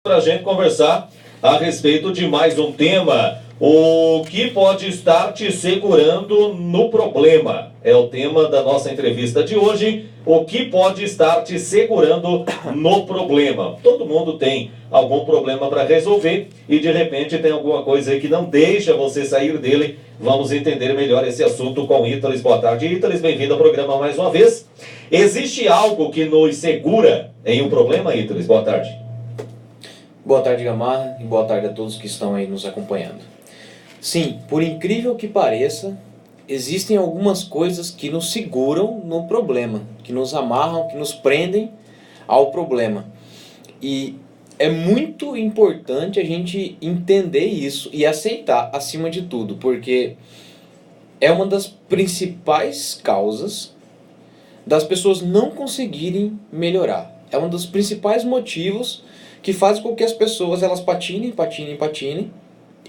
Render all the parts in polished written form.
para a gente conversar a respeito de mais um tema. O que pode estar te segurando no problema? É o tema da nossa entrevista de hoje. O que pode estar te segurando no problema? Todo mundo tem algum problema para resolver e de repente tem alguma coisa aí que não deixa você sair dele. Vamos entender melhor esse assunto com Ítales. Boa tarde, Ítales. Bem-vindo ao programa mais uma vez. Existe algo que nos segura em um problema, Ítales? Boa tarde. Boa tarde, Gamarra, e boa tarde a todos que estão aí nos acompanhando. Sim, por incrível que pareça, existem algumas coisas que nos seguram no problema, que nos amarram, que nos prendem ao problema. E é muito importante a gente entender isso e aceitar acima de tudo, porque é uma das principais causas das pessoas não conseguirem melhorar. É um dos principais motivos que faz com que as pessoas elas patinem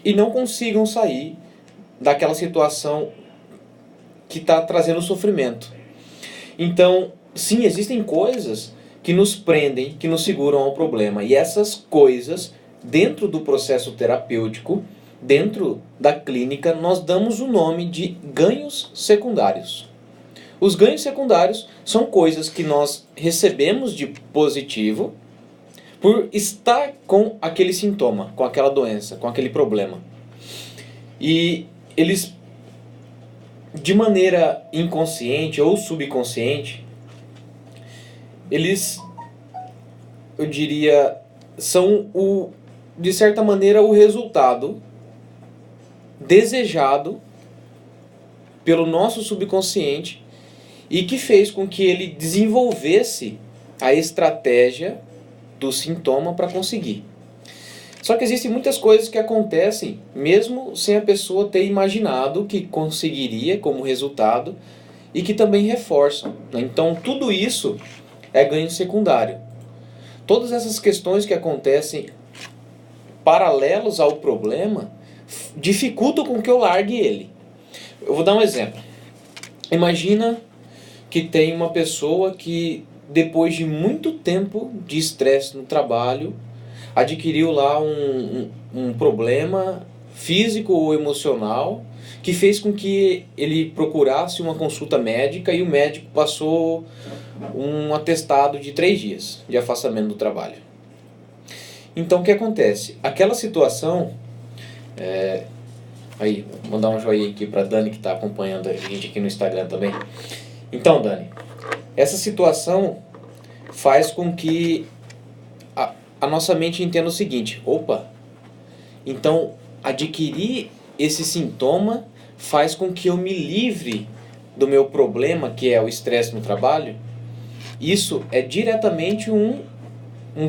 e não consigam sair daquela situação que está trazendo sofrimento. Então, sim, existem coisas que nos prendem, que nos seguram ao problema. E essas coisas, dentro do processo terapêutico, dentro da clínica, nós damos o nome de ganhos secundários. Os ganhos secundários são coisas que nós recebemos de positivo por estar com aquele sintoma, com aquela doença, com aquele problema. E eles, de maneira inconsciente ou subconsciente, eles, eu diria, são, de certa maneira, o resultado desejado pelo nosso subconsciente e que fez com que ele desenvolvesse a estratégia do sintoma para conseguir. Só que existem muitas coisas que acontecem mesmo sem a pessoa ter imaginado que conseguiria como resultado e que também reforçam, né? Então tudo isso é ganho secundário. Todas essas questões que acontecem paralelos ao problema dificultam com que eu largue ele. Eu vou dar um exemplo. Imagina que tem uma pessoa que depois de muito tempo de estresse no trabalho, adquiriu lá um problema físico ou emocional que fez com que ele procurasse uma consulta médica e o médico passou um atestado de 3 dias de afastamento do trabalho. Então o que acontece? Aquela situação... Aí, vou mandar um joinha aqui para Dani que está acompanhando a gente aqui no Instagram também. Então, Dani, essa situação faz com que a nossa mente entenda o seguinte: opa, então adquirir esse sintoma faz com que eu me livre do meu problema, que é o estresse no trabalho. Isso é diretamente um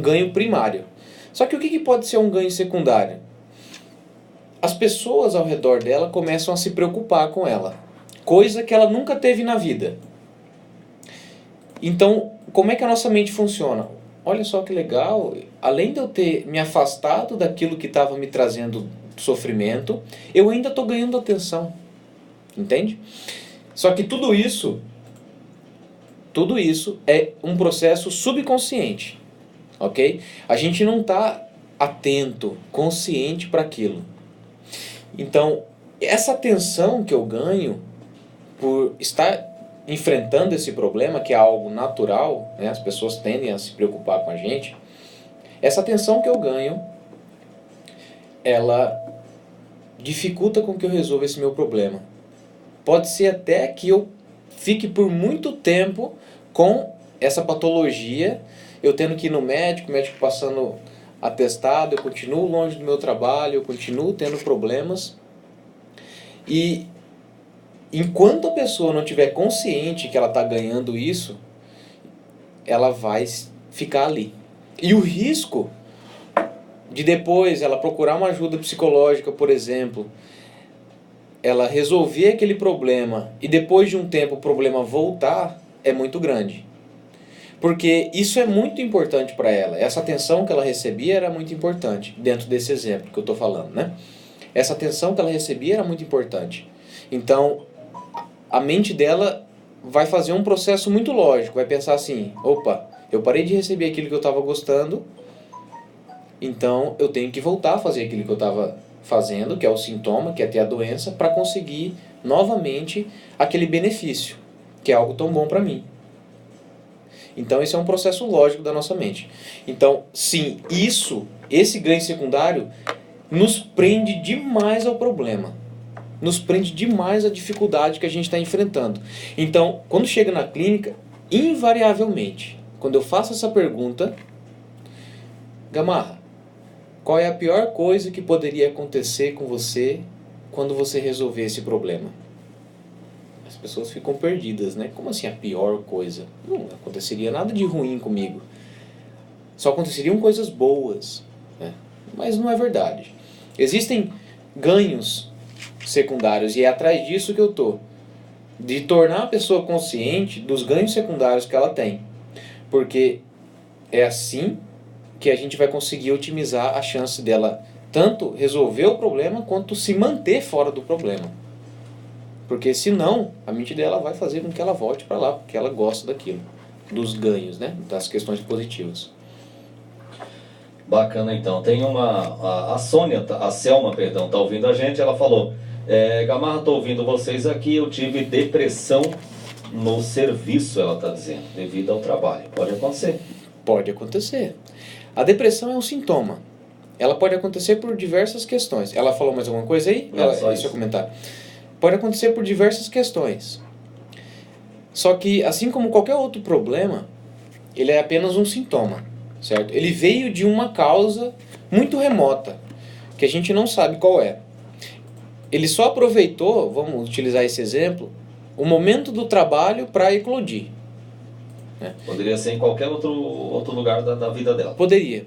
ganho primário. Só que o que pode ser um ganho secundário? As pessoas ao redor dela começam a se preocupar com ela, coisa que ela nunca teve na vida. Então, como é que a nossa mente funciona? Olha só que legal, além de eu ter me afastado daquilo que estava me trazendo sofrimento, eu ainda estou ganhando atenção, entende? Só que tudo isso é um processo subconsciente, ok? A gente não está atento, consciente para aquilo. Então, essa atenção que eu ganho por estar enfrentando esse problema, que é algo natural, né? As pessoas tendem a se preocupar com a gente. Essa atenção que eu ganho, ela dificulta com que eu resolva esse meu problema. Pode ser até que eu fique por muito tempo com essa patologia, eu tendo que ir no médico, o médico passando atestado, eu continuo longe do meu trabalho, eu continuo tendo problemas. E enquanto a pessoa não estiver consciente que ela está ganhando isso, ela vai ficar ali. E o risco de depois ela procurar uma ajuda psicológica, por exemplo, ela resolver aquele problema e depois de um tempo o problema voltar, é muito grande. Porque isso é muito importante para ela. Essa atenção que ela recebia era muito importante, dentro desse exemplo que eu estou falando, né? Essa atenção que ela recebia era muito importante. Então, a mente dela vai fazer um processo muito lógico, vai pensar assim: opa, eu parei de receber aquilo que eu estava gostando, Então eu tenho que voltar a fazer aquilo que eu estava fazendo, que é o sintoma, que é ter a doença, para conseguir novamente aquele benefício, que é algo tão bom para mim. Então esse é um processo lógico da nossa mente. Então, sim, esse ganho secundário nos prende demais ao problema. Nos prende demais à dificuldade que a gente está enfrentando. Então, quando chega na clínica, invariavelmente, quando eu faço essa pergunta, Gamarra, qual é a pior coisa que poderia acontecer com você quando você resolver esse problema? As pessoas ficam perdidas, né? Como assim a pior coisa? Não aconteceria nada de ruim comigo. Só aconteceriam coisas boas, né? Mas não é verdade. Existem ganhos secundários e é atrás disso que eu tô. De tornar a pessoa consciente dos ganhos secundários que ela tem. Porque é assim que a gente vai conseguir otimizar a chance dela tanto resolver o problema quanto se manter fora do problema. Porque senão a mente dela vai fazer com que ela volte para lá, porque ela gosta daquilo, dos ganhos, né? Das questões positivas. Bacana, então. Tem a Sônia, a Selma, perdão, tá ouvindo a gente, ela falou, Gamarra, tô ouvindo vocês aqui, eu tive depressão no serviço, ela tá dizendo, devido ao trabalho. Pode acontecer? Pode acontecer. A depressão é um sintoma. Ela pode acontecer por diversas questões. Ela falou mais alguma coisa aí? Não, só isso. isso. Comentário. Pode acontecer por diversas questões. Só que, assim como qualquer outro problema, ele é apenas um sintoma, certo? Ele veio de uma causa muito remota, que a gente não sabe qual é. Ele só aproveitou, vamos utilizar esse exemplo, o momento do trabalho para eclodir. Né? Poderia ser em qualquer outro lugar da vida dela. Poderia.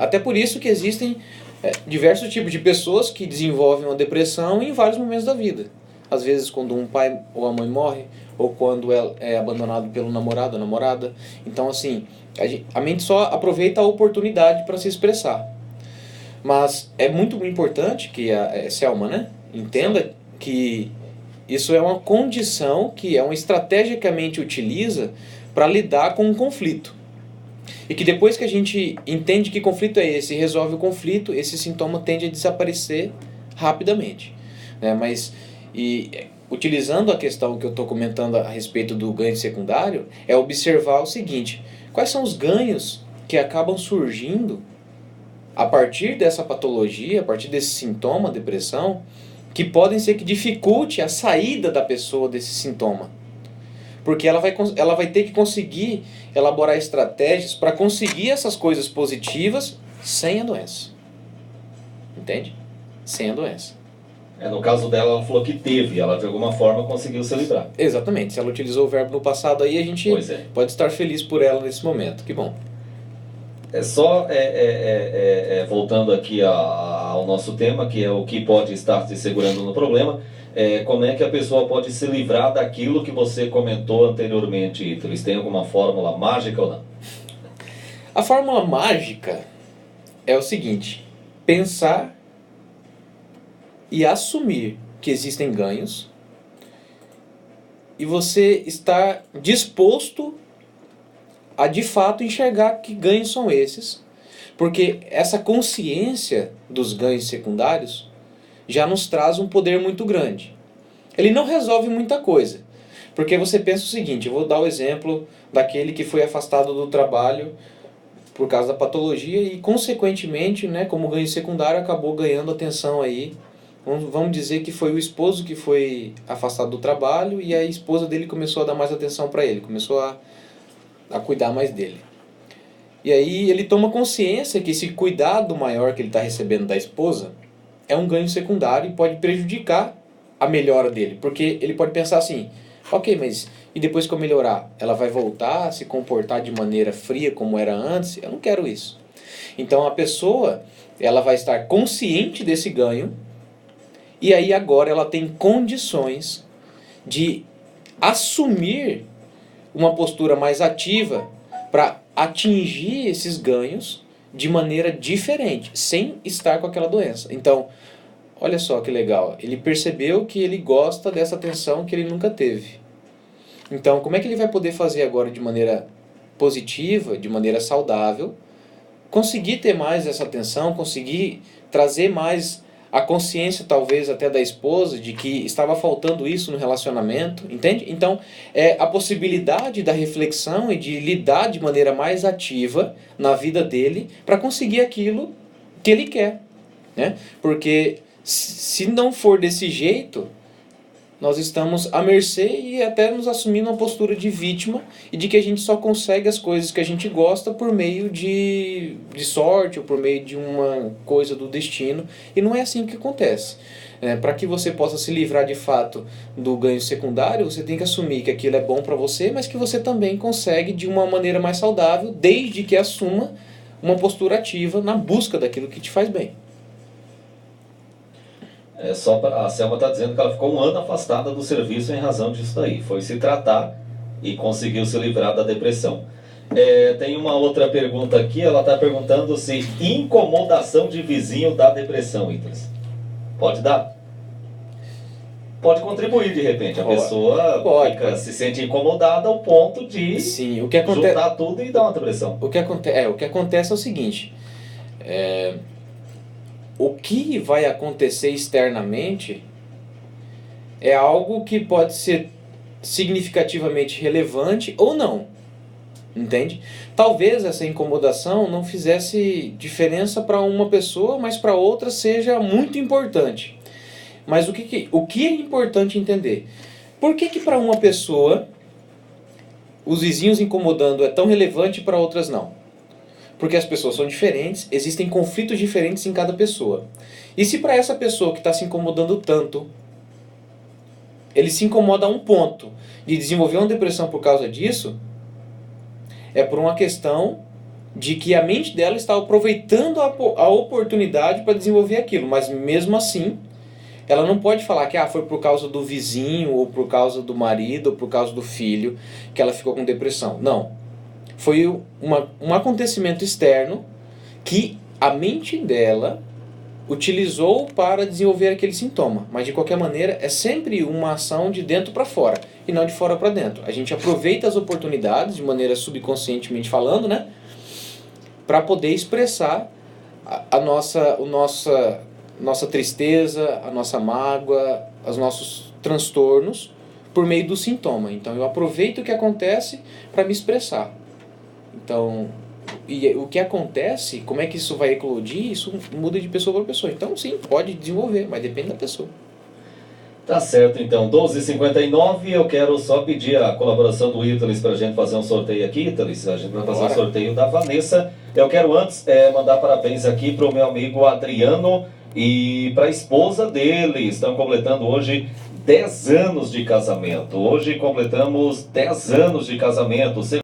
Até por isso que existem diversos tipos de pessoas que desenvolvem uma depressão em vários momentos da vida. Às vezes quando um pai ou a mãe morre, ou quando é abandonado pelo namorado ou namorada. Então assim, a mente só aproveita a oportunidade para se expressar. Mas é muito importante que a Selma, né, entenda que isso é uma condição que é uma estratégia que a mente utiliza para lidar com um conflito. E que depois que a gente entende que conflito é esse e resolve o conflito, esse sintoma tende a desaparecer rapidamente. Né? Utilizando a questão que eu estou comentando a respeito do ganho secundário, é observar o seguinte: quais são os ganhos que acabam surgindo a partir dessa patologia, a partir desse sintoma, depressão, que podem ser que dificulte a saída da pessoa desse sintoma. Porque ela vai ter que conseguir elaborar estratégias para conseguir essas coisas positivas sem a doença. Entende? Sem a doença. No caso dela, ela falou que teve, ela de alguma forma conseguiu se livrar. Exatamente. Se ela utilizou o verbo no passado aí, a gente pode estar feliz por ela nesse momento. Que bom. Voltando aqui ao nosso tema, que é o que pode estar te segurando no problema, como é que a pessoa pode se livrar daquilo que você comentou anteriormente, Ítalo? Tem alguma fórmula mágica ou não? A fórmula mágica é o seguinte: pensar e assumir que existem ganhos e você estar disposto a de fato enxergar que ganhos são esses, porque essa consciência dos ganhos secundários já nos traz um poder muito grande. Ele não resolve muita coisa, porque você pensa o seguinte: eu vou dar o exemplo daquele que foi afastado do trabalho por causa da patologia e consequentemente, né, como ganho secundário, acabou ganhando atenção aí. Vamos dizer que foi o esposo que foi afastado do trabalho e a esposa dele começou a dar mais atenção para ele, começou a cuidar mais dele. E aí ele toma consciência que esse cuidado maior que ele está recebendo da esposa é um ganho secundário e pode prejudicar a melhora dele. Porque ele pode pensar assim: ok, mas e depois que eu melhorar, ela vai voltar a se comportar de maneira fria como era antes? Eu não quero isso. Então a pessoa, ela vai estar consciente desse ganho e aí agora ela tem condições de assumir uma postura mais ativa para atingir esses ganhos de maneira diferente, sem estar com aquela doença. Então, olha só que legal, ele percebeu que ele gosta dessa atenção que ele nunca teve. Então, como é que ele vai poder fazer agora de maneira positiva, de maneira saudável, conseguir ter mais essa atenção, conseguir trazer mais a consciência, talvez até da esposa, de que estava faltando isso no relacionamento, entende? Então, é a possibilidade da reflexão e de lidar de maneira mais ativa na vida dele para conseguir aquilo que ele quer, né? Porque se não for desse jeito, nós estamos à mercê e até nos assumindo uma postura de vítima e de que a gente só consegue as coisas que a gente gosta por meio de sorte ou por meio de uma coisa do destino. E não é assim que acontece. Para que você possa se livrar de fato do ganho secundário, você tem que assumir que aquilo é bom para você, mas que você também consegue de uma maneira mais saudável, desde que assuma uma postura ativa na busca daquilo que te faz bem. A Selma está dizendo que ela ficou 1 ano afastada do serviço em razão disso daí. Foi se tratar e conseguiu se livrar da depressão. Tem uma outra pergunta aqui, ela está perguntando se incomodação de vizinho dá depressão, Ítales. Pode dar? Pode contribuir de repente. A pessoa se sente incomodada ao ponto de Sim, juntar tudo e dar uma depressão. O que acontece é o seguinte... O que vai acontecer externamente é algo que pode ser significativamente relevante ou não, entende? Talvez essa incomodação não fizesse diferença para uma pessoa, mas para outra seja muito importante. Mas o que é importante entender? Por que para uma pessoa os vizinhos incomodando é tão relevante e para outras não? Porque as pessoas são diferentes, existem conflitos diferentes em cada pessoa. E se para essa pessoa que está se incomodando tanto, ele se incomoda a um ponto de desenvolver uma depressão por causa disso, é por uma questão de que a mente dela está aproveitando a oportunidade para desenvolver aquilo. Mas mesmo assim, ela não pode falar que foi por causa do vizinho, ou por causa do marido, ou por causa do filho, que ela ficou com depressão. Não. Foi um acontecimento externo que a mente dela utilizou para desenvolver aquele sintoma. Mas de qualquer maneira é sempre uma ação de dentro para fora e não de fora para dentro. A gente aproveita as oportunidades de maneira subconscientemente falando, né, para poder expressar a nossa tristeza, a nossa mágoa, os nossos transtornos por meio do sintoma. Então eu aproveito o que acontece para me expressar. Então, e o que acontece, como é que isso vai eclodir, isso muda de pessoa para pessoa. Então, sim, pode desenvolver, mas depende da pessoa. Tá certo, então. 12h59, eu quero só pedir a colaboração do Ítales para a gente fazer um sorteio aqui, Ítales. A gente vai fazer um sorteio da Vanessa. Eu quero antes mandar parabéns aqui para o meu amigo Adriano e para a esposa dele. Estão completando hoje 10 anos de casamento. Hoje completamos 10 anos de casamento.